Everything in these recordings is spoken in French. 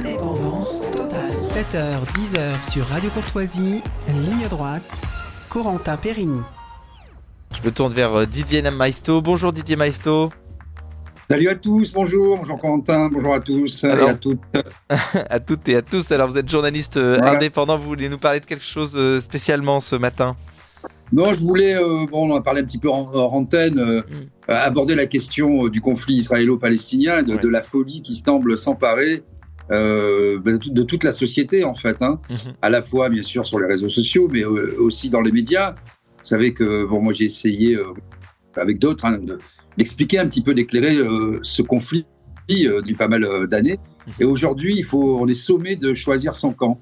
Indépendance totale. 7h, 10h sur Radio Courtoisie, ligne droite, Corentin Périni. Je me tourne vers Didier Maisto. Bonjour Didier Maisto. Salut à tous, bonjour Corentin, bonjour à tous et à toutes. À toutes et à tous. Alors vous êtes journaliste indépendant, vous voulez nous parler de quelque chose spécialement ce matin? Non, je voulais, on en a parlé un petit peu hors antenne, aborder la question du conflit israélo-palestinien, de la folie qui semble s'emparer de toute la société en fait, à la fois bien sûr sur les réseaux sociaux, mais aussi dans les médias. Vous savez que moi j'ai essayé avec d'autres d'expliquer un petit peu, d'éclairer ce conflit depuis pas mal d'années. Et aujourd'hui, on est sommé de choisir son camp.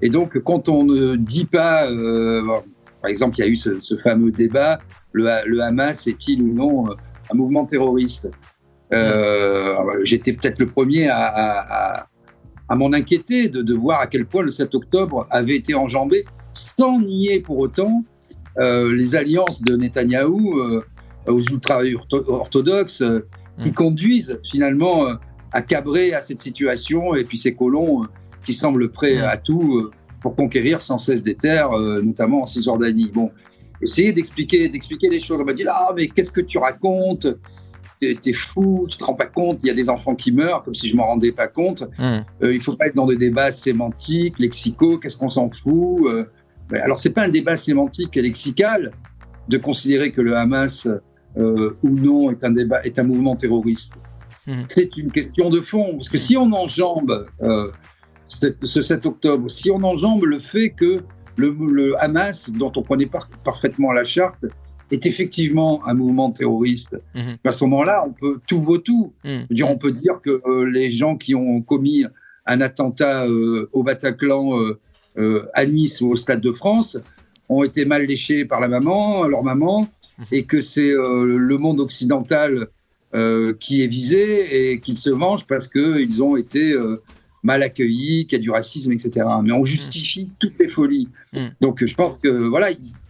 Et donc, quand on ne dit pas, par exemple, il y a eu ce fameux débat, le Hamas est-il ou non un mouvement terroriste? J'étais peut-être le premier à m'en inquiéter de voir à quel point le 7 octobre avait été enjambé, sans nier pour autant les alliances de Netanyahou aux ultra-orthodoxes qui conduisent finalement à cabrer à cette situation, et puis ces colons qui semblent prêts à tout pour conquérir sans cesse des terres, notamment en Cisjordanie. Bon, essayer d'expliquer les choses. On m'a dit « Ah, mais qu'est-ce que tu racontes ? T'es fou, tu te rends pas compte, il y a des enfants qui meurent, comme si je m'en rendais pas compte. Il faut pas être dans des débats sémantiques, lexicaux, qu'est-ce qu'on s'en fout ?» Alors, c'est pas un débat sémantique et lexical de considérer que le Hamas ou non est un mouvement terroriste. C'est une question de fond, parce que si on enjambe ce 7 octobre, si on enjambe le fait que le Hamas, dont on connaît parfaitement la charte, est effectivement un mouvement terroriste, à ce moment-là, tout vaut tout. On peut dire que les gens qui ont commis un attentat au Bataclan, à Nice ou au Stade de France, ont été mal léchés par leur maman, et que c'est le monde occidental qui est visé et qui se venge parce qu'ils ont été mal accueillis, qu'il y a du racisme, etc. Mais on justifie toutes les folies. Donc je pense que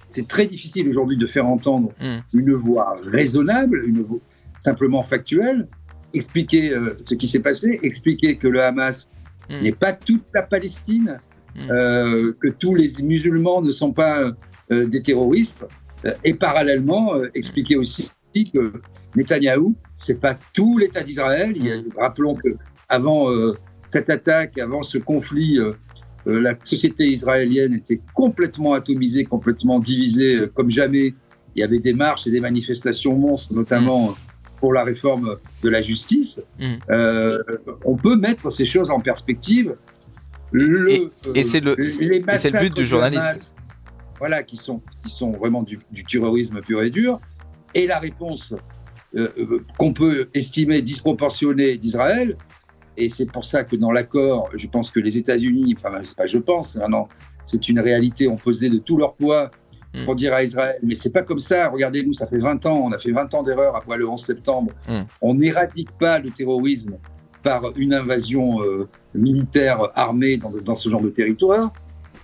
c'est très difficile aujourd'hui de faire entendre une voix raisonnable, une voix simplement factuelle, expliquer ce qui s'est passé, expliquer que le Hamas n'est pas toute la Palestine, que tous les musulmans ne sont pas des terroristes, et parallèlement expliquer aussi que Netanyahou, c'est pas tout l'État d'Israël. Rappelons que avant cette attaque, avant ce conflit, la société israélienne était complètement atomisée, complètement divisée comme jamais. Il y avait des marches et des manifestations monstres, notamment pour la réforme de la justice. On peut mettre ces choses en perspective. C'est le but du journaliste. Qui sont vraiment du terrorisme pur et dur. Et la réponse qu'on peut estimer disproportionnée d'Israël, et c'est pour ça que dans l'accord, je pense que les États-Unis, c'est une réalité, ont pesé de tout leur poids pour dire à Israël, mais c'est pas comme ça, regardez-nous, ça fait 20 ans, on a fait 20 ans d'erreur après le 11 septembre, on n'éradique pas le terrorisme par une invasion militaire armée dans ce genre de territoire.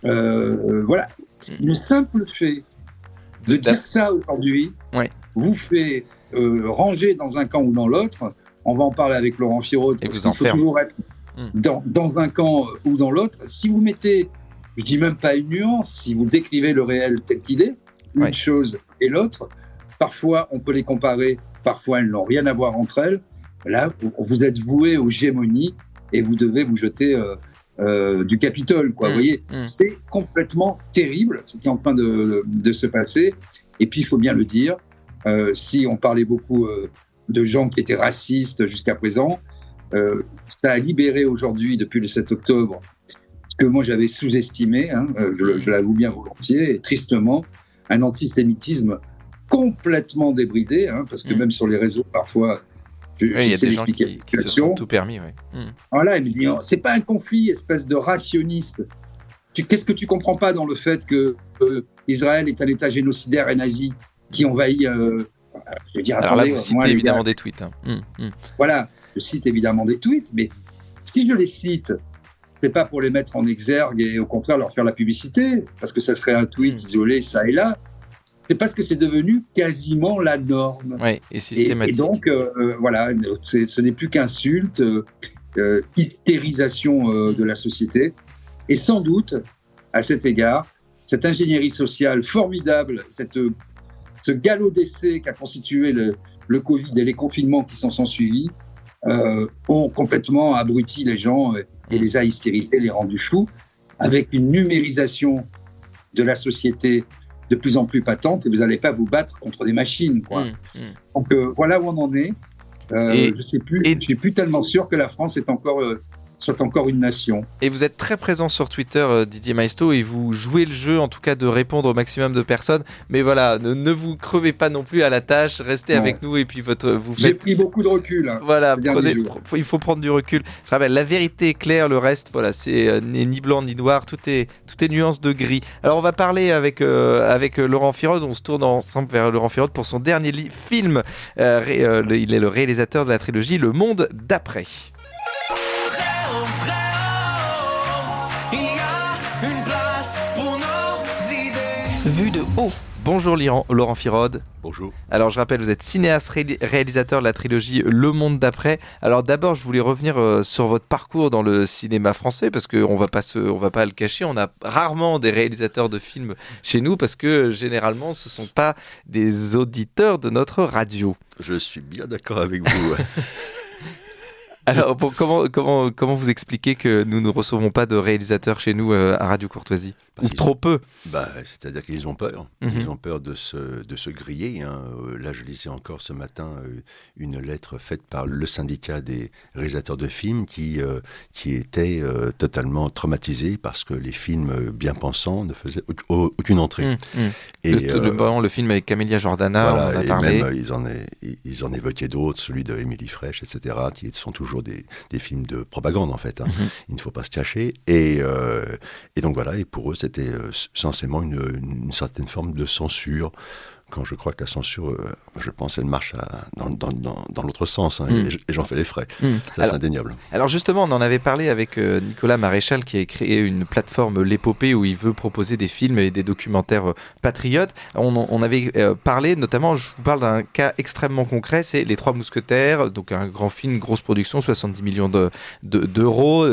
Le simple fait de dire ça aujourd'hui vous fait ranger dans un camp ou dans l'autre. On va en parler avec Laurent Firaud. Il faut toujours être dans un camp ou dans l'autre. Si vous mettez, je dis même pas une nuance, si vous décrivez le réel tel qu'il est, une chose et l'autre, parfois on peut les comparer, parfois elles n'ont rien à voir entre elles. Là, vous êtes voué aux gémonies et vous devez vous jeter du Capitole, quoi. Vous voyez, c'est complètement terrible ce qui est en train de se passer. Et puis, il faut bien le dire, si on parlait beaucoup de gens qui étaient racistes jusqu'à présent, ça a libéré aujourd'hui, depuis le 7 octobre, ce que moi j'avais sous-estimé, je l'avoue bien volontiers, et tristement, un antisémitisme complètement débridé, parce que même sur les réseaux, parfois, il y a des gens qui se sont tout permis. Voilà, il me dit, c'est pas un conflit, espèce de rationniste. Qu'est-ce que tu comprends pas dans le fait que Israël est un État génocidaire et nazi qui envahit je veux dire, alors attendez, là, vous citez évidemment des tweets. Voilà, je cite évidemment des tweets, mais si je les cite, c'est pas pour les mettre en exergue et au contraire leur faire la publicité, parce que ça serait un tweet isolé ça et là. C'est parce que c'est devenu quasiment la norme. Ouais, et systématique. Et donc, ce n'est plus qu'insulte. hystérisation de la société. Et sans doute, à cet égard, cette ingénierie sociale formidable, ce galop d'essai qu'a constitué le Covid et les confinements qui s'en sont suivis, ont complètement abruti les gens et les a hystérisés, les rendus fous, avec une numérisation de la société de plus en plus patente, et vous n'allez pas vous battre contre des machines, quoi. Donc voilà où on en est. Je suis plus tellement sûr que la France soit encore une nation. Et vous êtes très présent sur Twitter, Didier Maisto, et vous jouez le jeu, en tout cas, de répondre au maximum de personnes. Mais voilà, ne vous crevez pas non plus à la tâche, restez avec nous et puis J'ai pris beaucoup de recul. Voilà, il faut prendre du recul. Je rappelle, la vérité est claire, le reste, voilà, c'est ni blanc ni noir, tout est nuance de gris. Alors on va parler avec Laurent Firode, on se tourne ensemble vers Laurent Firode pour son dernier film. Il est le réalisateur de la trilogie Le Monde d'après. Vue de haut. Bonjour Laurent Firode. Bonjour. Alors je rappelle, vous êtes cinéaste réalisateur de la trilogie Le Monde d'après. Alors d'abord, je voulais revenir sur votre parcours dans le cinéma français, parce qu'on va pas le cacher, on a rarement des réalisateurs de films chez nous, parce que généralement ce sont pas des auditeurs de notre radio. Je suis bien d'accord avec vous. Alors, comment vous expliquez que nous ne recevons pas de réalisateurs chez nous à Radio Courtoisie ? Ou trop peu ? C'est-à-dire qu'ils ont peur. Ils ont peur de se griller. Là, je lisais encore ce matin une lettre faite par le syndicat des réalisateurs de films qui était totalement traumatisé parce que les films bien pensants ne faisaient aucune entrée. Et le film avec Camélia Jordana, voilà, on en a parlé. Même, ils en évoquaient d'autres, celui de Émilie Frêche, etc., qui sont toujours des films de propagande, en fait. Il ne faut pas se cacher. Et donc voilà, et pour eux, c'était censément une certaine forme de censure, quand je crois que la censure, je pense, elle marche dans l'autre sens, et j'en fais les frais. Ça, c'est indéniable. Alors justement, on en avait parlé avec Nicolas Maréchal, qui a créé une plateforme L'Épopée, où il veut proposer des films et des documentaires patriotes. On avait parlé, notamment, je vous parle d'un cas extrêmement concret, c'est Les Trois Mousquetaires, donc un grand film, grosse production, 70 millions d'euros,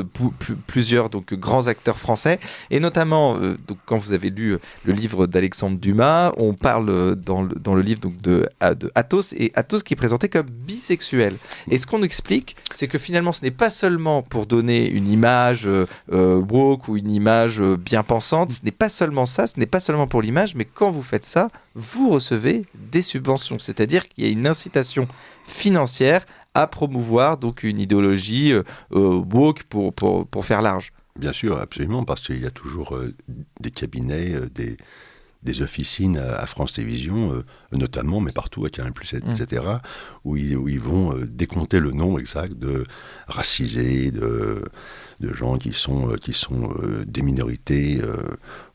plusieurs donc grands acteurs français, et notamment, donc, quand vous avez lu le livre d'Alexandre Dumas, on parle dans le livre donc de Athos, et Athos qui est présenté comme bisexuel. Et ce qu'on explique, c'est que finalement ce n'est pas seulement pour donner une image woke ou une image bien pensante, ce n'est pas seulement ça, ce n'est pas seulement pour l'image, mais quand vous faites ça, vous recevez des subventions, c'est-à-dire qu'il y a une incitation financière à promouvoir donc une idéologie woke pour faire large. Bien sûr, absolument, parce qu'il y a toujours des cabinets, des officines à France Télévisions, notamment, mais partout à Canal+, etc., où ils vont décompter le nombre exact de racisés, de gens qui sont des minorités,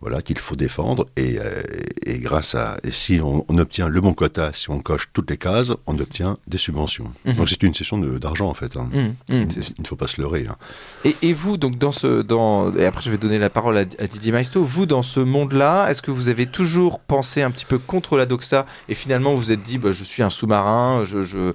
voilà, qu'il faut défendre. Et si on obtient le bon quota, si on coche toutes les cases, on obtient des subventions. Donc c'est une question d'argent, en fait. Il ne faut pas se leurrer. Et vous, donc et après je vais donner la parole à Didier Maisto, vous dans ce monde-là, est-ce que vous avez toujours pensé un petit peu contre la doxa, et finalement vous vous êtes dit, je suis un sous-marin, je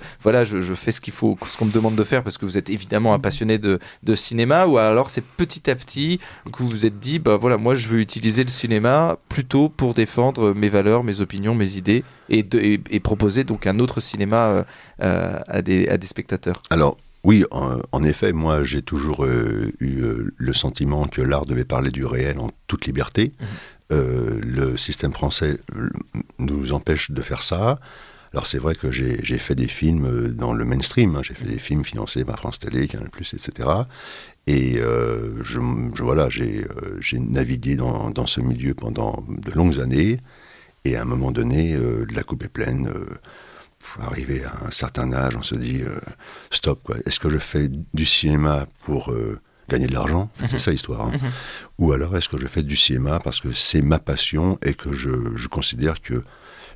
fais ce qu'on me demande de faire, parce que vous êtes évidemment un passionné de cinéma, ou alors c'est petit à petit que vous vous êtes dit, moi je veux utiliser le cinéma plutôt pour défendre mes valeurs, mes opinions, mes idées, et proposer donc un autre cinéma à des spectateurs. Alors, oui, en effet, moi j'ai toujours eu le sentiment que l'art devait parler du réel en toute liberté. Le système français nous empêche de faire ça. Alors c'est vrai que j'ai fait des films dans le mainstream, j'ai fait des films financés par France Télé, Canal+, etc. Et j'ai navigué dans ce milieu pendant de longues années, et à un moment donné, la coupe est pleine. Arrivé à un certain âge, on se dit stop, quoi. Est-ce que je fais du cinéma pour gagner de l'argent ? C'est ça l'histoire. Ou alors est-ce que je fais du cinéma parce que c'est ma passion et que je considère que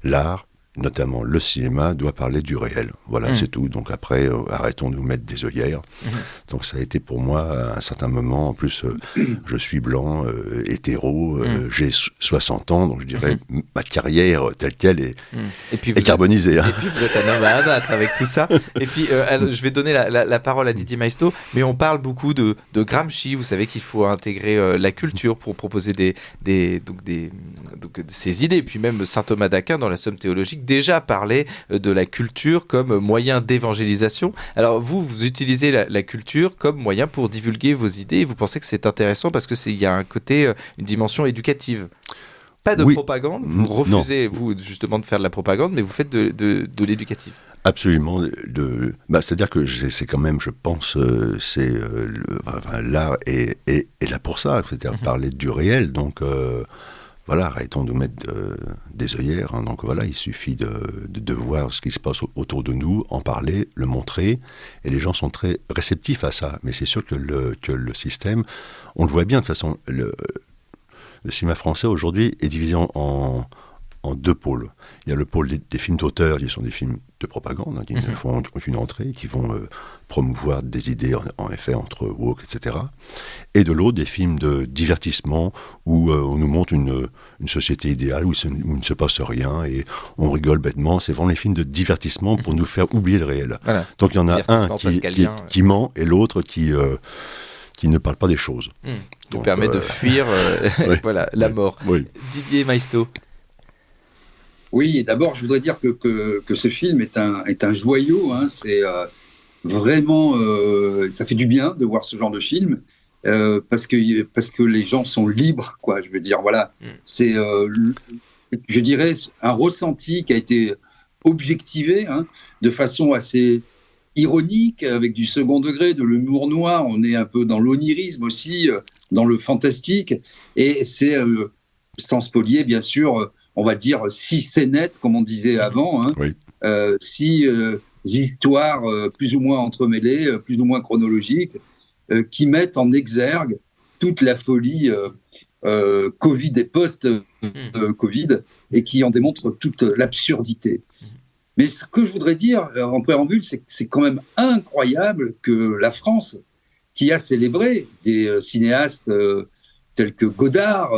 l'art notamment le cinéma, doit parler du réel. Voilà, c'est tout. Donc après, arrêtons de nous mettre des œillères. Donc ça a été pour moi, à un certain moment, en plus, je suis blanc, hétéro, j'ai 60 ans, donc je dirais ma carrière telle qu'elle est, est carbonisée. Et puis vous êtes un homme à abattre avec tout ça. Et puis, je vais donner la parole à Didier Maisto, mais on parle beaucoup de Gramsci. Vous savez qu'il faut intégrer la culture pour proposer ces idées. Et puis même saint Thomas d'Aquin, dans la Somme théologique, déjà parlait de la culture comme moyen d'évangélisation. Alors vous utilisez la culture comme moyen pour divulguer vos idées, et vous pensez que c'est intéressant parce que il y a un côté, une dimension éducative. Pas de propagande, vous refusez vous justement de faire de la propagande, mais vous faites de l'éducatif. Absolument. C'est-à-dire que c'est quand même, je pense, l'art est là pour ça, c'est-à-dire parler du réel. Donc voilà, arrêtons de nous mettre des œillères. Hein. Donc voilà, il suffit de voir ce qui se passe autour de nous, en parler, le montrer, et les gens sont très réceptifs à ça. Mais c'est sûr que le système, on le voit bien de toute façon, le cinéma français aujourd'hui est divisé en deux pôles. Il y a le pôle des films d'auteur, qui sont des films de propagande, qui ne font aucune entrée, qui vont promouvoir des idées en effet entre woke, etc. Et de l'autre, des films de divertissement où on nous montre une société idéale où il ne se passe rien et on rigole bêtement. C'est vraiment les films de divertissement pour nous faire oublier le réel. Voilà. Donc il y en a un qui ment et l'autre qui ne parle pas des choses. Qui permet de fuir la mort. Oui. Didier Maisto. Oui, d'abord, je voudrais dire que ce film est un joyau. Hein, c'est vraiment, ça fait du bien de voir ce genre de film parce que les gens sont libres, quoi. Je veux dire, voilà, c'est, je dirais, un ressenti qui a été objectivé de façon assez ironique, avec du second degré, de l'humour noir. On est un peu dans l'onirisme aussi, dans le fantastique, et c'est sans spolier, bien sûr. On va dire 6 scénettes, comme on disait avant, 6 histoires plus ou moins entremêlées, plus ou moins chronologiques, qui mettent en exergue toute la folie Covid et post-Covid, et qui en démontrent toute l'absurdité. Mais ce que je voudrais dire en préambule, c'est que c'est quand même incroyable que la France, qui a célébré des cinéastes tels que Godard,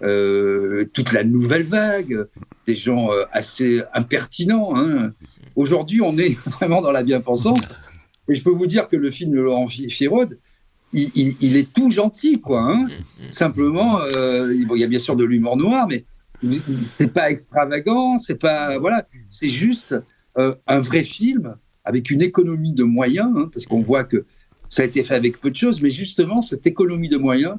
toute la nouvelle vague, des gens assez impertinents. Hein. Aujourd'hui, on est vraiment dans la bien-pensance. Et je peux vous dire que le film de Laurent Firode, il est tout gentil, quoi. Hein. Simplement, il y a bien sûr de l'humour noir, mais c'est pas extravagant, c'est pas, voilà, c'est juste un vrai film avec une économie de moyens, parce qu'on voit que ça a été fait avec peu de choses, mais justement, cette économie de moyens,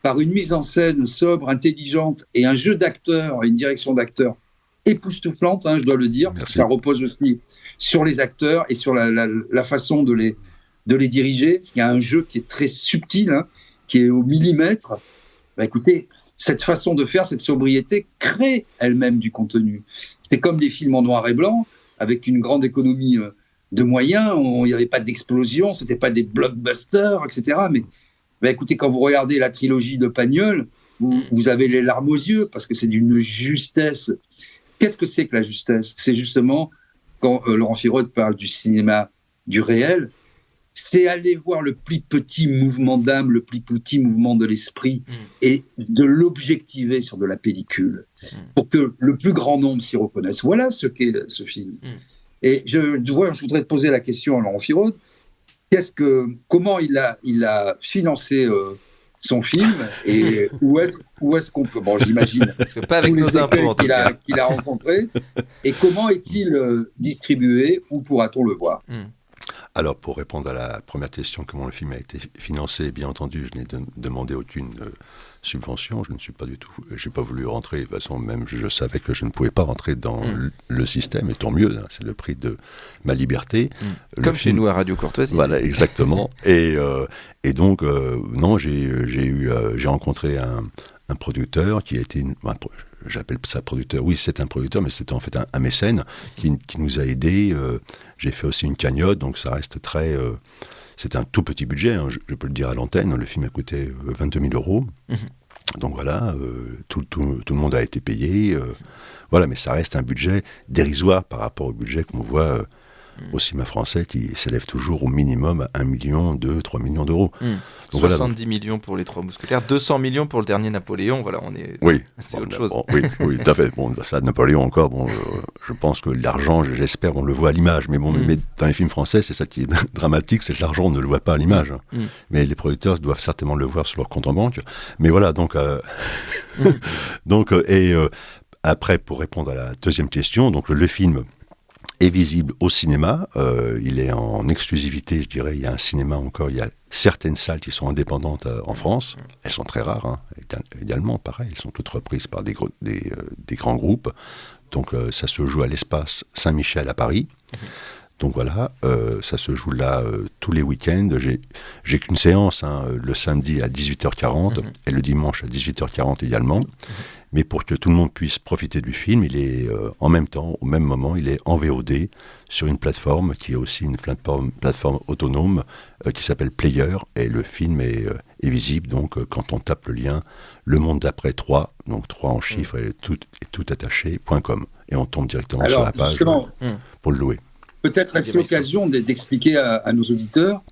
par une mise en scène sobre, intelligente, et un jeu d'acteurs, et une direction d'acteurs époustouflante, je dois le dire, parce que ça repose aussi sur les acteurs et sur la façon de les diriger. Il y a un jeu qui est très subtil, qui est au millimètre. Écoutez, cette façon de faire, cette sobriété, crée elle-même du contenu. C'est comme les films en noir et blanc, avec une grande économie de moyens. Il n'y avait pas d'explosion, ce n'était pas des blockbusters, etc. Mais écoutez, quand vous regardez la trilogie de Pagnol, vous avez les larmes aux yeux, parce que c'est d'une justesse. Qu'est-ce que c'est que la justesse ? C'est justement, quand Laurent Firode parle du cinéma du réel, c'est aller voir le plus petit mouvement d'âme, le plus petit mouvement de l'esprit, et de l'objectiver sur de la pellicule, pour que le plus grand nombre s'y reconnaisse. Voilà ce qu'est ce film. Et je voudrais te poser la question à Laurent Firode. Comment il a financé son film, et où est-ce qu'on peut... Bon, j'imagine parce que pas avec nos impôts qu'il a rencontrés, et comment est-il distribué, où pourra-t-on le voir? Alors, pour répondre à la première question, comment le film a été financé, bien entendu, je n'ai demandé aucune subvention, je n'ai pas voulu rentrer, de toute façon, même je savais que je ne pouvais pas rentrer dans le système, et tant mieux, c'est le prix de ma liberté. Comme chez nous à Radio Courtoisie. Voilà, exactement. Et donc, non, j'ai rencontré un producteur qui a été... j'appelle ça producteur, oui, c'est un producteur, mais c'était en fait un mécène qui nous a aidés. J'ai fait aussi une cagnotte, donc ça reste très... c'est un tout petit budget, je peux le dire à l'antenne. Le film a coûté 22 000 €. Donc voilà, tout le monde a été payé. Voilà, mais ça reste un budget dérisoire par rapport au budget qu'on voit au cinéma français qui s'élève toujours au minimum à 1 million, 2, 3 millions d'euros. Donc 70 millions pour les Trois Mousquetaires, 200 millions pour le dernier Napoléon, voilà, on est... Oui, c'est autre chose. Oui, tout à fait. Bon, ça, Napoléon encore, je pense que l'argent, j'espère, on le voit à l'image. Mais mais dans les films français, c'est ça qui est dramatique, c'est que l'argent, on ne le voit pas à l'image. Mais les producteurs doivent certainement le voir sur leur compte en banque. Mais voilà, donc... après, pour répondre à la deuxième question, donc le film est visible au cinéma, il est en exclusivité, je dirais, il y a un cinéma encore, il y a certaines salles qui sont indépendantes en France, elles sont très rares, hein, également, pareil, elles sont toutes reprises par des grands groupes, donc ça se joue à l'Espace Saint-Michel à Paris, donc voilà, ça se joue là tous les week-ends, j'ai qu'une séance, le samedi à 18h40 et le dimanche à 18h40 également. Mais pour que tout le monde puisse profiter du film, il est en même temps, au même moment, il est en VOD sur une plateforme qui est aussi une plateforme autonome qui s'appelle Player. Et le film est visible, donc quand on tape le lien Le Monde d'après 3, donc 3 en chiffres et tout attaché.com. Et on tombe directement sur la page pour le louer. Peut-être est-ce l'occasion d'expliquer à nos auditeurs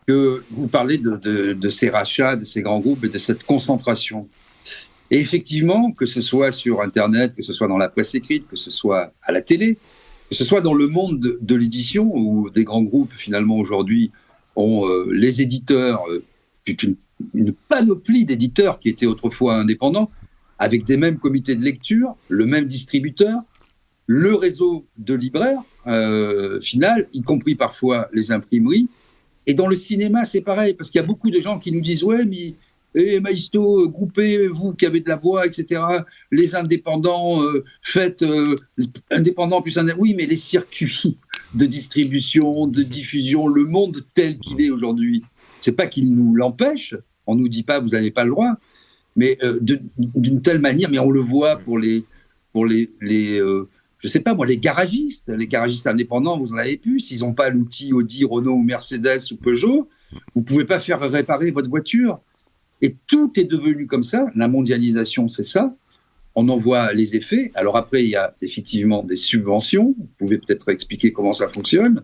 que vous parlez de ces rachats, de ces grands groupes et de cette concentration. Et effectivement, que ce soit sur Internet, que ce soit dans la presse écrite, que ce soit à la télé, que ce soit dans le monde de l'édition, où des grands groupes, finalement, aujourd'hui, ont les éditeurs, une panoplie d'éditeurs qui étaient autrefois indépendants, avec des mêmes comités de lecture, le même distributeur, le réseau de libraires, final, y compris parfois les imprimeries. Et dans le cinéma, c'est pareil, parce qu'il y a beaucoup de gens qui nous disent « Ouais, mais... Maïsto, groupez, vous qui avez de la voix, etc. Les indépendants, faites indépendants plus indépendants. Oui, mais les circuits de distribution, de diffusion, le monde tel qu'il est aujourd'hui, c'est pas qu'il nous l'empêche. On nous dit pas vous n'avez pas le droit, mais d'une telle manière. Mais on le voit pour les je sais pas moi, les garagistes indépendants, vous en avez plus. S'ils n'ont pas l'outil Audi, Renault ou Mercedes ou Peugeot, vous pouvez pas faire réparer votre voiture. Et tout est devenu comme ça. La mondialisation, c'est ça. On en voit les effets. Alors après, il y a effectivement des subventions. Vous pouvez peut-être expliquer comment ça fonctionne.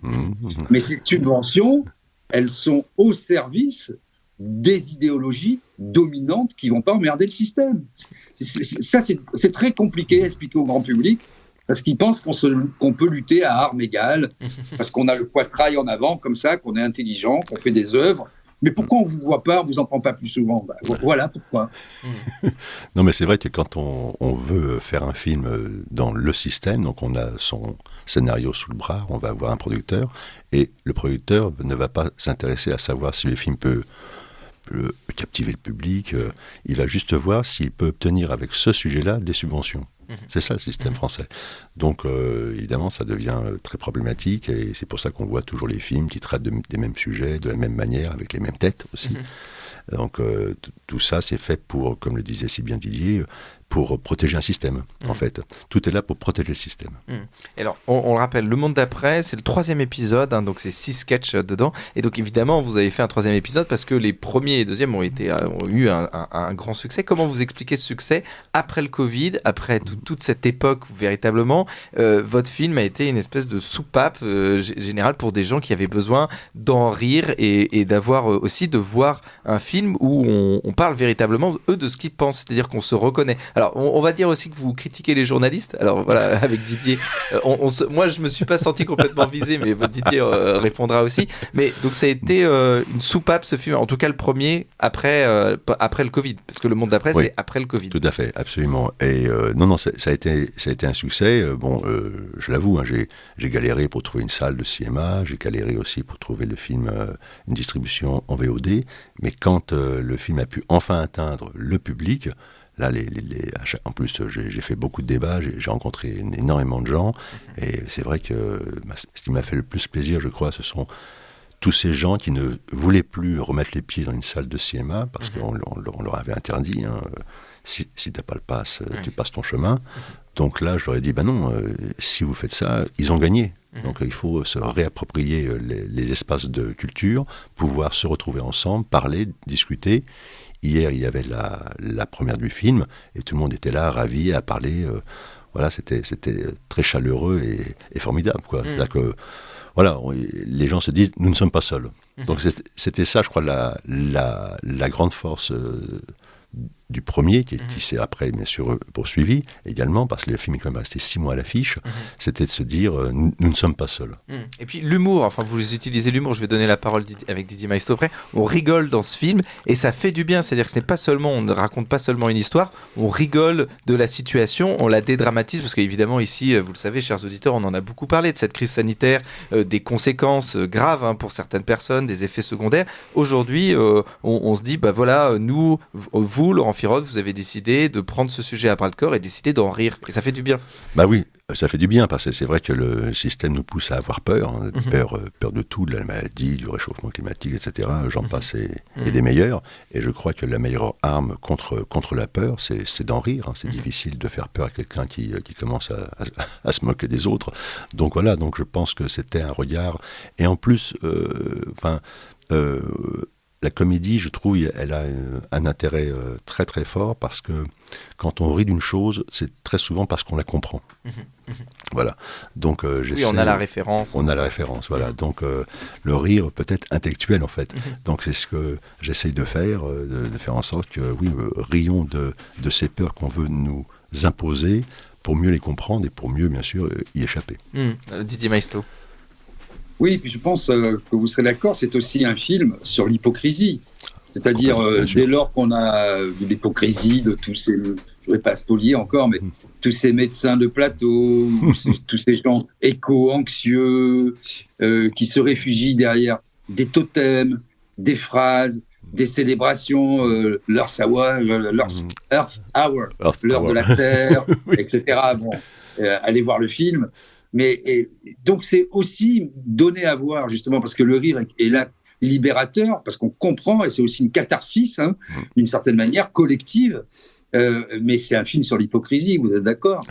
Mais ces subventions, elles sont au service des idéologies dominantes qui ne vont pas emmerder le système. C'est très compliqué à expliquer au grand public parce qu'ils pensent qu'on peut lutter à armes égales, parce qu'on a le poitrail en avant, comme ça, qu'on est intelligent, qu'on fait des œuvres. Mais pourquoi on ne vous voit pas, on ne vous entend pas plus souvent ? Voilà pourquoi. Non, mais c'est vrai que quand on veut faire un film dans le système, donc on a son scénario sous le bras, on va avoir un producteur, et le producteur ne va pas s'intéresser à savoir si le film peut captiver le public, il va juste voir s'il peut obtenir avec ce sujet-là des subventions. C'est ça le système français. Donc évidemment ça devient très problématique et c'est pour ça qu'on voit toujours les films qui traitent des mêmes sujets, de la même manière, avec les mêmes têtes aussi. Donc tout ça c'est fait pour, comme le disait si bien Didier, pour protéger un système, en fait. Tout est là pour protéger le système. Et alors, on le rappelle, Le Monde d'après, c'est le 3e épisode, donc c'est 6 sketchs dedans. Et donc, évidemment, vous avez fait un 3e épisode parce que les premiers et deuxièmes ont eu un grand succès. Comment vous expliquez ce succès après le Covid, après toute cette époque, véritablement, votre film a été une espèce de soupape générale pour des gens qui avaient besoin d'en rire et d'avoir aussi de voir un film où on parle véritablement, eux, de ce qu'ils pensent, c'est-à-dire qu'on se reconnaît. Alors, on va dire aussi que vous critiquez les journalistes. Alors voilà, avec Didier, moi je me suis pas senti complètement visé, mais votre Didier répondra aussi. Mais donc ça a été une soupape ce film, en tout cas le premier après le Covid, parce que Le Monde d'après c'est après le Covid. Tout à fait, absolument. Et non, ça a été un succès. Je l'avoue, hein, j'ai galéré pour trouver une salle de cinéma, j'ai galéré aussi pour trouver le film, une distribution en VOD. Mais quand le film a pu enfin atteindre le public. Là, en plus, j'ai fait beaucoup de débats, j'ai rencontré énormément de gens, et c'est vrai que ce qui m'a fait le plus plaisir, je crois, ce sont tous ces gens qui ne voulaient plus remettre les pieds dans une salle de cinéma, parce qu'on leur avait interdit, hein, si tu n'as pas le pass, tu passes ton chemin. Donc là, je leur ai dit, non, si vous faites ça, ils ont gagné. Donc il faut se réapproprier les espaces de culture, pouvoir se retrouver ensemble, parler, discuter, hier, il y avait la première du film, et tout le monde était là, ravi, à parler. Voilà, c'était très chaleureux et formidable, quoi. C'est-à-dire que, voilà, les gens se disent, nous ne sommes pas seuls. Donc c'était ça, je crois, la grande force du premier, qui s'est après, bien sûr, poursuivi également, parce que le film est quand même resté 6 mois à l'affiche, c'était de se dire, nous ne sommes pas seuls. Et puis l'humour, enfin vous utilisez l'humour, je vais donner la parole avec Didier Maisto après, on rigole dans ce film, et ça fait du bien, c'est-à-dire que ce n'est pas seulement, on ne raconte pas seulement une histoire, on rigole de la situation, on la dédramatise, parce qu'évidemment ici, vous le savez, chers auditeurs, on en a beaucoup parlé de cette crise sanitaire, des conséquences graves pour certaines personnes, des effets secondaires. Aujourd'hui, on se dit, bah voilà, nous, vous, Laurent Firode, vous avez décidé de prendre ce sujet à bras-le-corps et décidé d'en rire. Et ça fait du bien. Bah oui, ça fait du bien, parce que c'est vrai que le système nous pousse à avoir peur, peur de tout, de la maladie, du réchauffement climatique, etc. J'en passe et des meilleurs. Et je crois que la meilleure arme contre la peur, c'est d'en rire. C'est difficile de faire peur à quelqu'un qui commence à se moquer des autres. Donc voilà, donc je pense que c'était un regard. Et en plus, la comédie, je trouve, elle a un intérêt très très fort, parce que quand on rit d'une chose, c'est très souvent parce qu'on la comprend. Voilà. Donc oui, on a la référence. On a la référence, voilà. Donc le rire peut être intellectuel, en fait. Donc c'est ce que j'essaye de faire, de faire en sorte que, oui, rions de ces peurs qu'on veut nous imposer, pour mieux les comprendre et pour mieux, bien sûr, y échapper. Didier Maisto. Oui, puis je pense que vous serez d'accord, c'est aussi un film sur l'hypocrisie. C'est-à-dire, dès lors qu'on a de l'hypocrisie de tous ces, je ne vais pas spolier encore, mais tous ces médecins de plateau, tous ces gens éco-anxieux, qui se réfugient derrière des totems, des phrases, des célébrations, l'Earth Hour, l'heure de la Terre, etc. Bon, allez voir le film. Mais donc c'est aussi donné à voir, justement, parce que le rire est là libérateur, parce qu'on comprend, et c'est aussi une catharsis, d'une certaine manière, collective. Mais c'est un film sur l'hypocrisie, vous êtes d'accord ?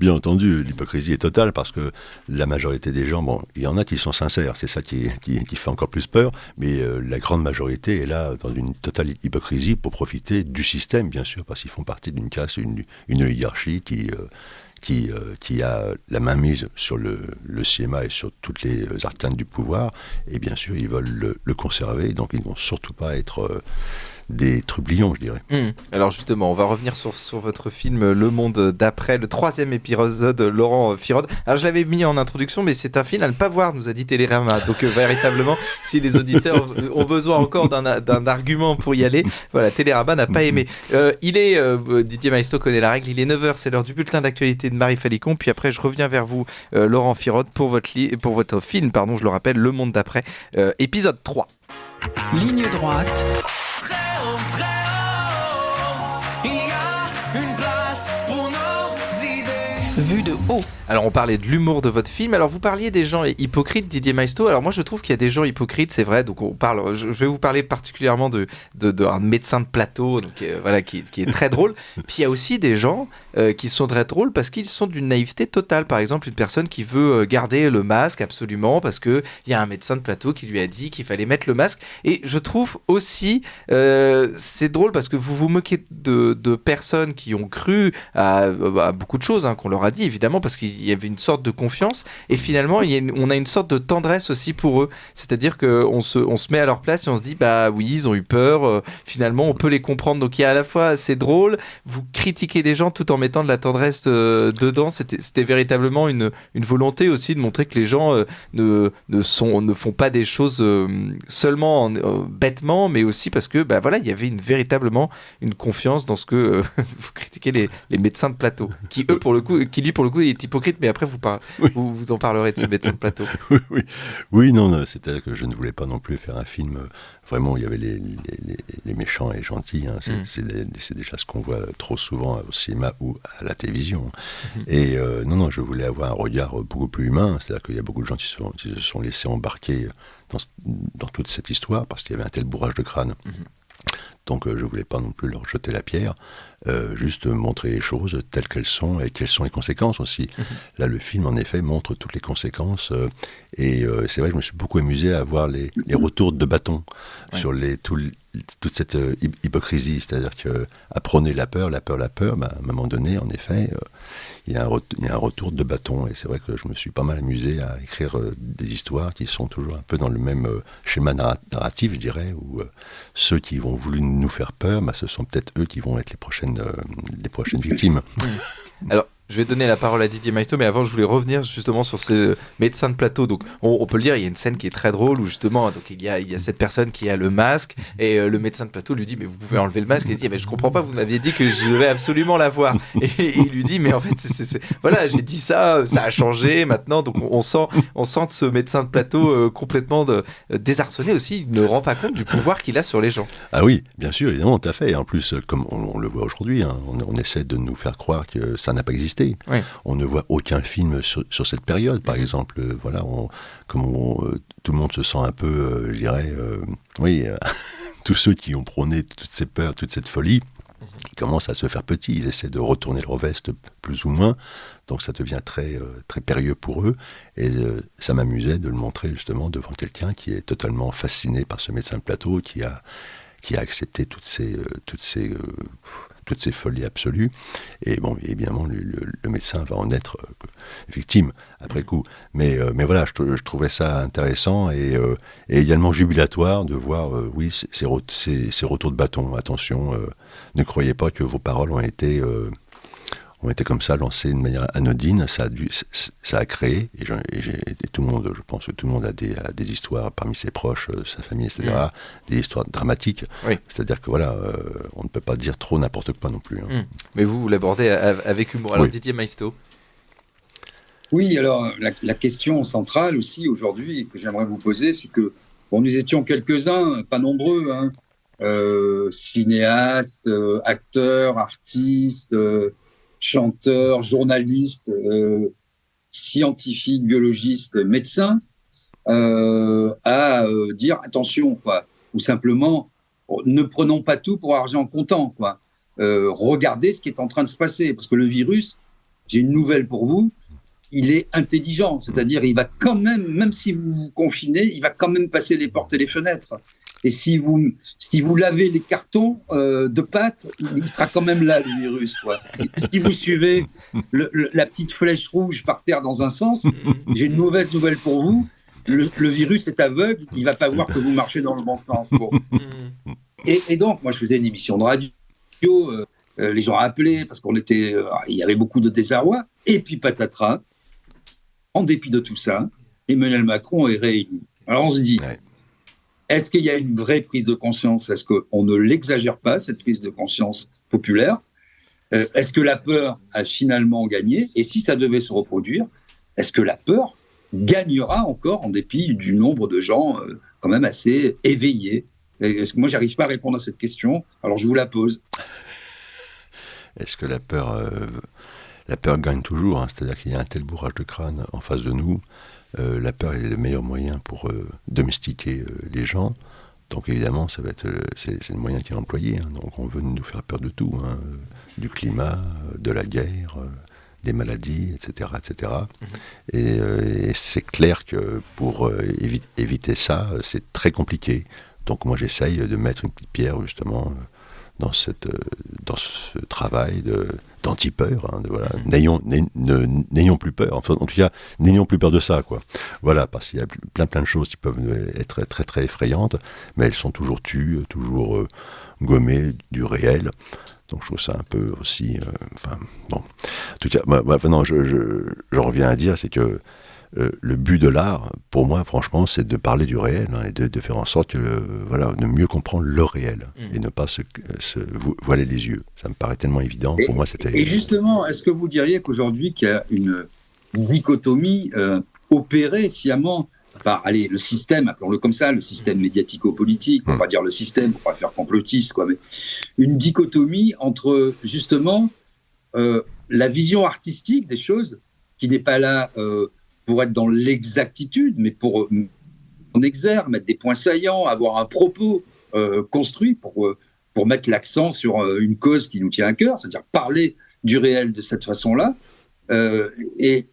Bien entendu, l'hypocrisie est totale, parce que la majorité des gens, bon, il y en a qui sont sincères, c'est ça qui fait encore plus peur, mais la grande majorité est là dans une totale hypocrisie pour profiter du système, bien sûr, parce qu'ils font partie d'une caste, une hiérarchie qui a la main mise sur le cinéma et sur toutes les arcanes du pouvoir, et bien sûr ils veulent le conserver, donc ils ne vont surtout pas être des trublions, je dirais. Alors justement, on va revenir sur votre film Le Monde d'après, le 3e épisode de Laurent Firode. Alors je l'avais mis en introduction, mais c'est un film à ne pas voir, nous a dit Télérama. Donc véritablement, si les auditeurs ont besoin encore d'un argument pour y aller, voilà, Télérama n'a pas aimé. Didier Maisto connaît la règle, il est 9h, c'est l'heure du bulletin d'actualité de Marie Falicon, puis après je reviens vers vous, Laurent Firode, pour votre film, je le rappelle, Le Monde d'après, épisode 3. Ligne droite. Vue de haut. Alors on parlait de l'humour de votre film, alors vous parliez des gens hypocrites, Didier Maisto. Alors moi je trouve qu'il y a des gens hypocrites, c'est vrai, donc je vais vous parler particulièrement d'un médecin de plateau, donc, qui est très drôle. Puis il y a aussi des gens qui sont très drôles parce qu'ils sont d'une naïveté totale. Par exemple, une personne qui veut garder le masque absolument parce qu'il y a un médecin de plateau qui lui a dit qu'il fallait mettre le masque. Et je trouve aussi, c'est drôle parce que vous vous moquez de personnes qui ont cru à beaucoup de choses, qu'on leur a dit évidemment, parce qu'il y avait une sorte de confiance, et finalement on a une sorte de tendresse aussi pour eux, c'est-à-dire qu'on se met à leur place et on se dit bah oui, ils ont eu peur, finalement on peut les comprendre. Donc il y a à la fois, c'est drôle, vous critiquez des gens tout en mettant de la tendresse dedans. C'était véritablement une volonté aussi de montrer que les gens ne font pas des choses seulement bêtement, mais aussi parce que il y avait véritablement une confiance dans ce que vous critiquez les médecins de plateau, qui eux pour le coup est hypocrite, mais après vous en parlerez de ce médecin de plateau. Oui, non, c'était que je ne voulais pas non plus faire un film vraiment où il y avait les méchants et gentils, c'est déjà ce qu'on voit trop souvent au cinéma ou à la télévision. Et non, je voulais avoir un regard beaucoup plus humain, c'est-à-dire qu'il y a beaucoup de gens qui se sont laissés embarquer dans toute cette histoire parce qu'il y avait un tel bourrage de crâne. Donc je ne voulais pas non plus leur jeter la pierre, juste montrer les choses telles qu'elles sont et quelles sont les conséquences aussi. Là, le film, en effet, montre toutes les conséquences. Et c'est vrai que je me suis beaucoup amusé à voir les retours de bâton sur toute cette hypocrisie, c'est-à-dire que à prôner la peur, à un moment donné, en effet, il y a un retour de bâton. Et c'est vrai que je me suis pas mal amusé à écrire des histoires qui sont toujours un peu dans le même schéma narratif, je dirais, où ceux qui vont voulu nous faire peur, ce sont peut-être eux qui vont être les prochaines victimes. Alors, je vais donner la parole à Didier Maisto, mais avant, je voulais revenir justement sur ce médecin de plateau. Donc, on peut le dire, il y a une scène qui est très drôle où justement, donc il y a cette personne qui a le masque et le médecin de plateau lui dit mais vous pouvez enlever le masque. Et il dit mais je comprends pas, vous m'aviez dit que je devais absolument l'avoir. Et il lui dit mais en fait, voilà, j'ai dit ça, ça a changé maintenant. Donc on sent ce médecin de plateau complètement désarçonné aussi. Il ne rend pas compte du pouvoir qu'il a sur les gens. Ah oui, bien sûr, évidemment, tout à fait. Et en plus, comme on le voit aujourd'hui, on essaie de nous faire croire que ça n'a pas existé. Oui. On ne voit aucun film sur cette période, par exemple. Voilà, tout le monde se sent un peu, je dirais, tous ceux qui ont prôné toutes ces peurs, toute cette folie, ils commencent à se faire petits. Ils essaient de retourner leur veste plus ou moins. Donc ça devient très, très périlleux pour eux. Et ça m'amusait de le montrer justement devant quelqu'un qui est totalement fasciné par ce médecin de plateau, qui a accepté toutes ces folies absolues. Et bon, évidemment, le médecin va en être victime après coup. Mais voilà, je trouvais ça intéressant et également jubilatoire de voir, ces retours de bâton. Attention, ne croyez pas que vos paroles ont été comme ça lancées de manière anodine. Ça a créé, et tout le monde, je pense que tout le monde a des histoires parmi ses proches, sa famille, etc., des histoires dramatiques. Oui. C'est-à-dire que voilà, on ne peut pas dire trop n'importe quoi non plus. Hein. Mais vous l'abordez avec humour. Alors Didier Maisto. Oui, alors la question centrale aussi aujourd'hui que j'aimerais vous poser, c'est que nous étions quelques-uns, pas nombreux, cinéastes, acteurs, artistes, chanteurs, journalistes, scientifiques, biologistes, médecins, à dire attention, quoi, ou simplement ne prenons pas tout pour argent comptant, quoi. Regardez ce qui est en train de se passer, parce que le virus, j'ai une nouvelle pour vous, il est intelligent, c'est-à-dire il va quand même si vous vous confinez, il va quand même passer les portes et les fenêtres. Et si vous lavez les cartons de pâte, il sera quand même là, le virus, quoi. Et si vous suivez la petite flèche rouge par terre dans un sens, j'ai une mauvaise nouvelle pour vous. Le virus est aveugle, il ne va pas voir que vous marchez dans le bon sens. Bon. Et donc, moi, je faisais une émission de radio. Les gens appelaient parce il y avait beaucoup de désarroi. Et puis, patatras, en dépit de tout ça, Emmanuel Macron est réélu. Alors, on se dit... Ouais. Est-ce qu'il y a une vraie prise de conscience ? Est-ce qu'on ne l'exagère pas, cette prise de conscience populaire ? Est-ce que la peur a finalement gagné ? Et si ça devait se reproduire, est-ce que la peur gagnera encore en dépit du nombre de gens quand même assez éveillés ? Est-ce que moi, je n'arrive pas à répondre à cette question, alors je vous la pose. Est-ce que la peur gagne toujours ? C'est-à-dire qu'il y a un tel bourrage de crâne en face de nous. La peur est le meilleur moyen pour domestiquer les gens. Donc évidemment, c'est le moyen qui est employé. Hein. Donc on veut nous faire peur de tout, hein. Du climat, de la guerre, des maladies, etc. etc. Et c'est clair que pour éviter ça, c'est très compliqué. Donc moi j'essaye de mettre une petite pierre justement dans ce travail d'anti-peur. Hein, voilà. N'ayons plus peur. Enfin, en tout cas, n'ayons plus peur de ça, quoi. Voilà, parce qu'il y a plein de choses qui peuvent être très, très effrayantes, mais elles sont toujours tues, toujours gommées du réel. Donc je trouve ça un peu aussi... bon. En tout cas, non, je reviens à dire, c'est que le but de l'art, pour moi, franchement, c'est de parler du réel, hein, et de faire en sorte de mieux comprendre le réel et ne pas se voiler les yeux. Ça me paraît tellement évident. Pour moi, c'était... Et justement, est-ce que vous diriez qu'aujourd'hui, qu'il y a une dichotomie opérée sciemment par, le système, appelons-le comme ça, le système médiatico-politique, on va dire le système, pour pas faire complotiste, quoi, mais une dichotomie entre, justement, la vision artistique des choses, qui n'est pas là... pour être dans l'exactitude, mais pour en exergue, mettre des points saillants, avoir un propos construit pour mettre l'accent sur une cause qui nous tient à cœur, c'est-à-dire parler du réel de cette façon-là. Et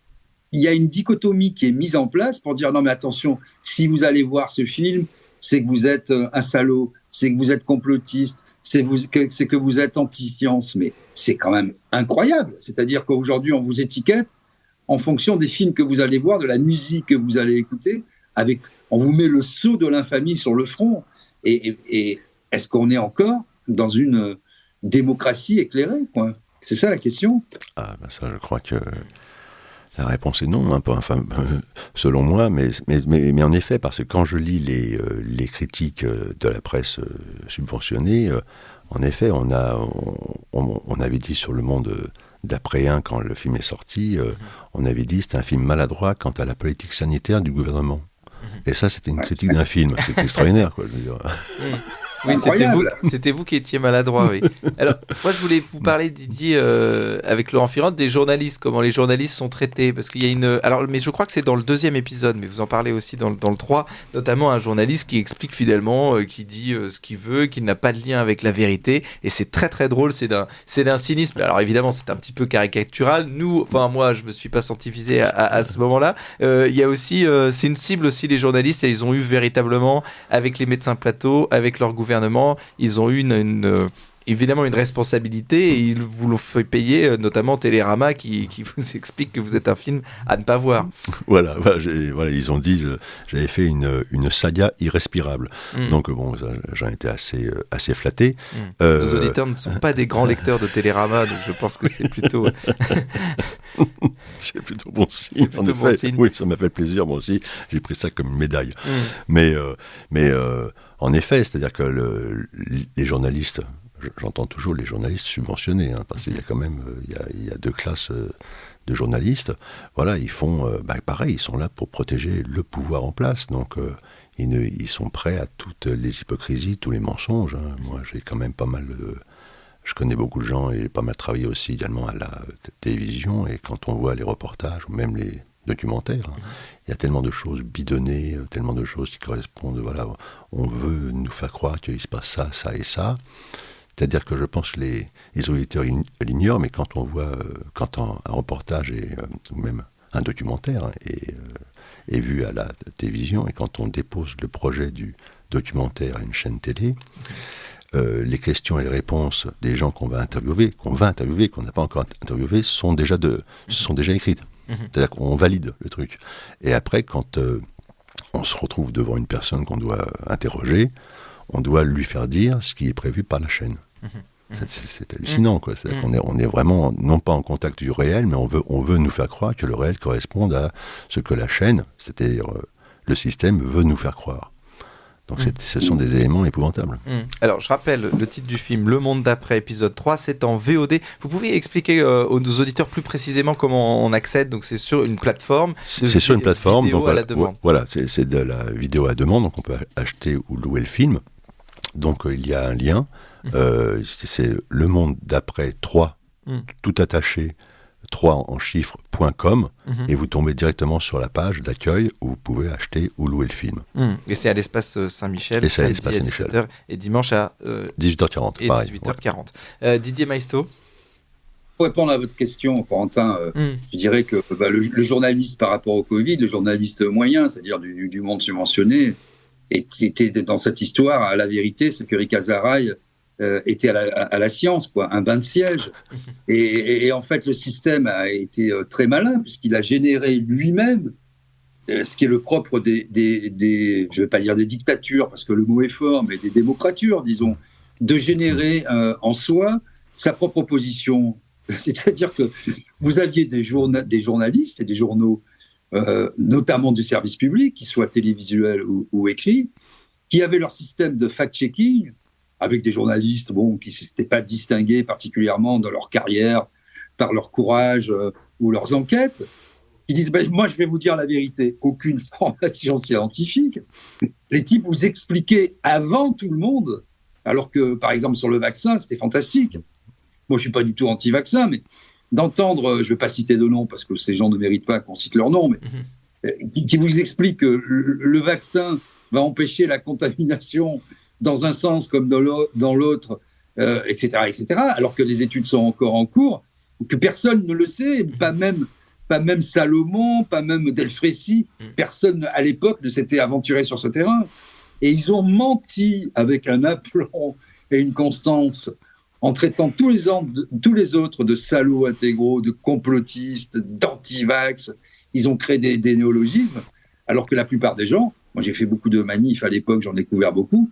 il y a une dichotomie qui est mise en place pour dire non mais attention, si vous allez voir ce film, c'est que vous êtes un salaud. c'est que vous êtes complotiste, c'est que vous êtes anti-science. Mais c'est quand même incroyable. C'est-à-dire qu'aujourd'hui, on vous étiquette en fonction des films que vous allez voir, de la musique que vous allez écouter, on vous met le sceau de l'infamie sur le front. Et est-ce qu'on est encore dans une démocratie éclairée, quoi? C'est ça la question. Ah, ben ça, je crois que la réponse est non, hein, selon moi, mais en effet, parce que quand je lis les critiques de la presse subventionnée, en effet, on avait dit sur Le Monde d'après quand le film est sorti, on avait dit c'est un film maladroit quant à la politique sanitaire du gouvernement. Et ça, c'était une critique d'un film. C'était extraordinaire, quoi, je veux dire. Oui, c'était vous qui étiez maladroit, oui. Alors, moi, je voulais vous parler, Didier, avec Laurent Firante, des journalistes, comment les journalistes sont traités, parce qu'il y a une... Alors, mais je crois que c'est dans le 2e épisode, mais vous en parlez aussi dans le 3, notamment un journaliste qui explique fidèlement, qui dit ce qu'il veut, qu'il n'a pas de lien avec la vérité, et c'est très très drôle, c'est d'un cynisme. Alors, évidemment, c'est un petit peu caricatural. Moi, je me suis pas senti visé à ce moment-là. Il y a aussi, c'est une cible aussi, les journalistes, et ils ont eu véritablement, avec les médecins plateaux, avec leur gouvernement, ils ont eu évidemment une responsabilité et ils vous l'ont fait payer, notamment Télérama qui vous explique que vous êtes un film à ne pas voir. Voilà, ils ont dit j'avais fait une saga irrespirable. Donc bon, j'en étais assez flatté. Nos auditeurs ne sont pas des grands lecteurs de Télérama, donc je pense que c'est plutôt... C'est plutôt bon signe. En effet, oui, ça m'a fait plaisir, moi aussi. J'ai pris ça comme une médaille. Mais en effet, c'est-à-dire que les journalistes, j'entends toujours les journalistes subventionnés, hein, parce qu'il y a quand même il y a 2 classes de journalistes. Voilà, ils font pareil, ils sont là pour protéger le pouvoir en place. Donc ils sont prêts à toutes les hypocrisies, tous les mensonges. Hein. Moi, j'ai quand même pas mal je connais beaucoup de gens et j'ai pas mal travaillé aussi également à la télévision. Et quand on voit les reportages ou même les documentaires, il y a tellement de choses bidonnées, tellement de choses qui correspondent. Voilà, on veut nous faire croire qu'il se passe ça, ça et ça. C'est-à-dire que je pense que les auditeurs l'ignorent, mais quand on voit, quand un reportage ou même un documentaire est vu à la télévision, et quand on dépose le projet du documentaire à une chaîne télé, les questions et les réponses des gens qu'on va interviewer, qu'on n'a pas encore interviewé, sont déjà écrites. C'est-à-dire qu'on valide le truc. Et après, quand on se retrouve devant une personne qu'on doit interroger, on doit lui faire dire ce qui est prévu par la chaîne. C'est hallucinant, quoi. C'est-à-dire qu'on est vraiment, non pas en contact du réel, mais on veut nous faire croire que le réel corresponde à ce que la chaîne, c'est-à-dire le système, veut nous faire croire. Donc ce sont des éléments épouvantables. Alors, je rappelle le titre du film, Le Monde d'après, épisode 3, c'est en VOD. Vous pouvez expliquer aux auditeurs plus précisément comment on accède? Donc, c'est sur une plateforme. C'est sur une plateforme. Vidéo donc, à la demande. Voilà, c'est de la vidéo à la demande, donc on peut acheter ou louer le film. Donc, il y a un lien. C'est Le Monde d'après 3, tout attaché, 3 en chiffres.com, et vous tombez directement sur la page d'accueil où vous pouvez acheter ou louer le film. Et c'est à l'espace Saint-Michel, et c'est à samedi l'espace Saint-Michel. 17h et dimanche à 18h40. Et pareil, 18h40. Ouais. Didier Maisto. Pour répondre à votre question, Corentin, je dirais que le journaliste par rapport au Covid, le journaliste moyen, c'est-à-dire du monde subventionné, était dans cette histoire à la vérité ce que Rick Azaray était à la science, quoi, un bain de siège. Et en fait, le système a été très malin puisqu'il a généré lui-même ce qui est le propre des je ne vais pas dire des dictatures parce que le mot est fort, mais des démocratures, disons, de générer en soi sa propre position. C'est-à-dire que vous aviez des journalistes et des journaux, notamment du service public, qu'ils soient télévisuels ou écrits, qui avaient leur système de fact-checking avec des journalistes qui ne s'étaient pas distingués particulièrement dans leur carrière par leur courage ou leurs enquêtes, qui disent moi je vais vous dire la vérité, aucune formation scientifique. Les types vous expliquaient avant tout le monde, alors que par exemple sur le vaccin, c'était fantastique. Moi je ne suis pas du tout anti-vaccin, mais d'entendre, je ne vais pas citer de nom parce que ces gens ne méritent pas qu'on cite leur nom, mais qui vous expliquent que le vaccin va empêcher la contamination dans un sens comme dans l'autre, etc., alors que les études sont encore en cours, que personne ne le sait, pas même Salomon, pas même Delfrécy, personne à l'époque ne s'était aventuré sur ce terrain. Et ils ont menti avec un aplomb et une constance en traitant tous les autres de salauds intégraux, de complotistes, d'antivax. Ils ont créé des néologismes, alors que la plupart des gens, moi j'ai fait beaucoup de manifs à l'époque, j'en ai couvert beaucoup,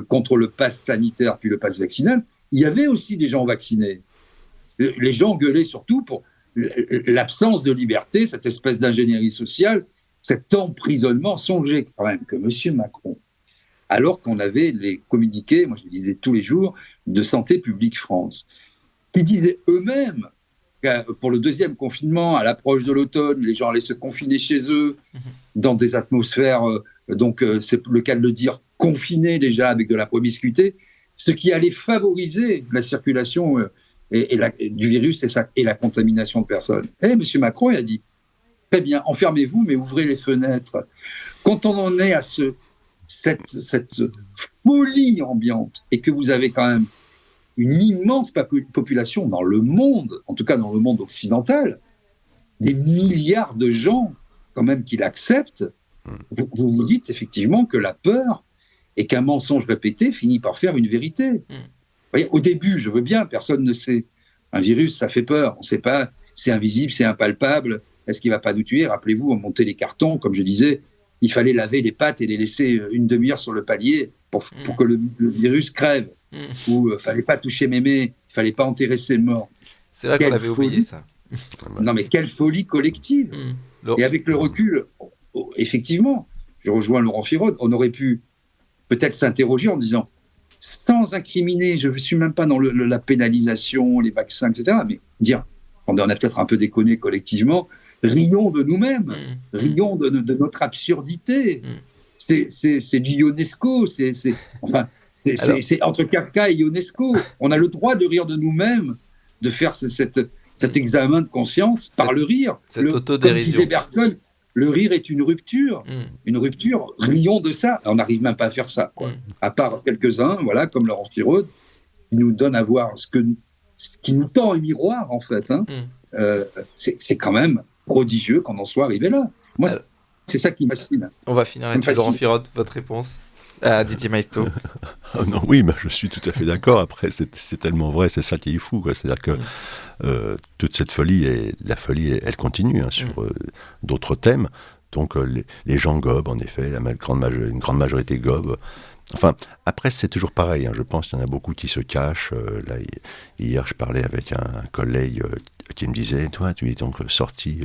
contre le pass sanitaire puis le pass vaccinal, il y avait aussi des gens vaccinés. Les gens gueulaient surtout pour l'absence de liberté, cette espèce d'ingénierie sociale, cet emprisonnement. Songez quand même que M. Macron, alors qu'on avait les communiqués, moi je les lisais tous les jours, de Santé publique France, qui disaient eux-mêmes que pour le deuxième confinement, à l'approche de l'automne, les gens allaient se confiner chez eux, dans des atmosphères, c'est le cas de le dire, confinées déjà avec de la promiscuité, ce qui allait favoriser la circulation du virus et la contamination de personnes. Et M. Macron, il a dit, très bien, enfermez-vous, mais ouvrez les fenêtres. Quand on en est à cette folie ambiante, et que vous avez quand même une immense population dans le monde, en tout cas dans le monde occidental, des milliards de gens quand même qui l'acceptent, vous vous dites effectivement que la peur et qu'un mensonge répété finit par faire une vérité. Vous voyez, au début, je veux bien, personne ne sait. Un virus, ça fait peur. On ne sait pas, c'est invisible, c'est impalpable. Est-ce qu'il ne va pas nous tuer ? Rappelez-vous, on montait les cartons, comme je disais, il fallait laver les pattes et les laisser une demi-heure sur le palier pour que le virus crève. Ou il ne fallait pas toucher mémé, il ne fallait pas enterrer ses morts. C'est vrai qu'on avait oublié ça. Non, mais quelle folie collective. Et avec le recul, effectivement, je rejoins Laurent Firode, on aurait pu peut-être s'interroger en disant, sans incriminer, je ne suis même pas dans la pénalisation, les vaccins, etc., mais dire, on a peut-être un peu déconné collectivement, rions de nous-mêmes, rions de notre absurdité. C'est du Ionesco, c'est entre Kafka et Ionesco. On a le droit de rire de nous-mêmes, de faire cet examen de conscience par le rire. Cette autodérision. Comme disait Bergson, le rire est une rupture. Une rupture, rions de ça. On n'arrive même pas à faire ça, quoi. À part quelques-uns, voilà, comme Laurent Firode, qui nous donne à voir ce qui nous tend un miroir, en fait. C'est quand même prodigieux qu'on en soit arrivé là. Moi, c'est ça qui me fascine. On va finir là-dessus, Laurent Firode, votre réponse à Didier Maisto. Non, oui, je suis tout à fait d'accord. Après, c'est tellement vrai, c'est ça qui est fou, quoi. C'est-à-dire que toute cette folie, elle continue sur d'autres thèmes. Donc, les gens gobent, en effet, une grande majorité gobe. Enfin, après, c'est toujours pareil. Je pense qu'il y en a beaucoup qui se cachent. Là, hier, je parlais avec un collègue qui me disait, toi, tu es donc sorti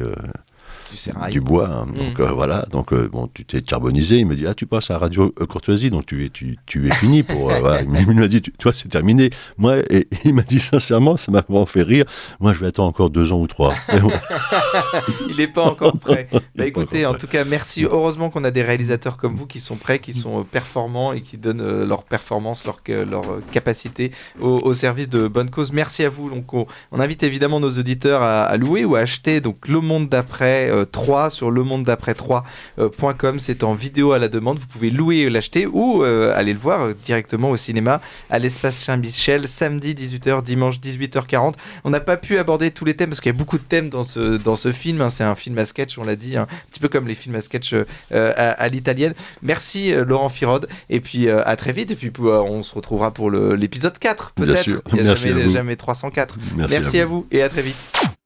du bois, donc voilà, donc bon, tu t'es carbonisé. Il me dit, tu passes à Radio Courtoisie, donc tu es fini pour. Voilà. Il m'a dit, toi, c'est terminé. Moi, et il m'a dit sincèrement, ça m'a vraiment fait rire. Moi, je vais attendre encore 2 ans ou 3. Il n'est pas encore prêt. Écoutez, en tout cas, merci. Heureusement qu'on a des réalisateurs comme vous qui sont prêts, qui sont performants et qui donnent leur performance, leur capacité au service de bonne cause. Merci à vous. Donc, on invite évidemment nos auditeurs à louer ou à acheter donc Le Monde d'après 3 sur lemondedaprès3.com. C'est en vidéo à la demande. Vous pouvez louer et l'acheter ou aller le voir directement au cinéma à l'Espace Saint-Michel, samedi 18h, dimanche 18h40. On n'a pas pu aborder tous les thèmes parce qu'il y a beaucoup de thèmes dans ce film. C'est un film à sketch, on l'a dit, un petit peu comme les films à sketch à l'italienne. Merci Laurent Firode. Et puis à très vite. Et puis on se retrouvera pour l'épisode 4 peut-être. Bien sûr. Il n'y a jamais 304. Merci à vous et à très vite.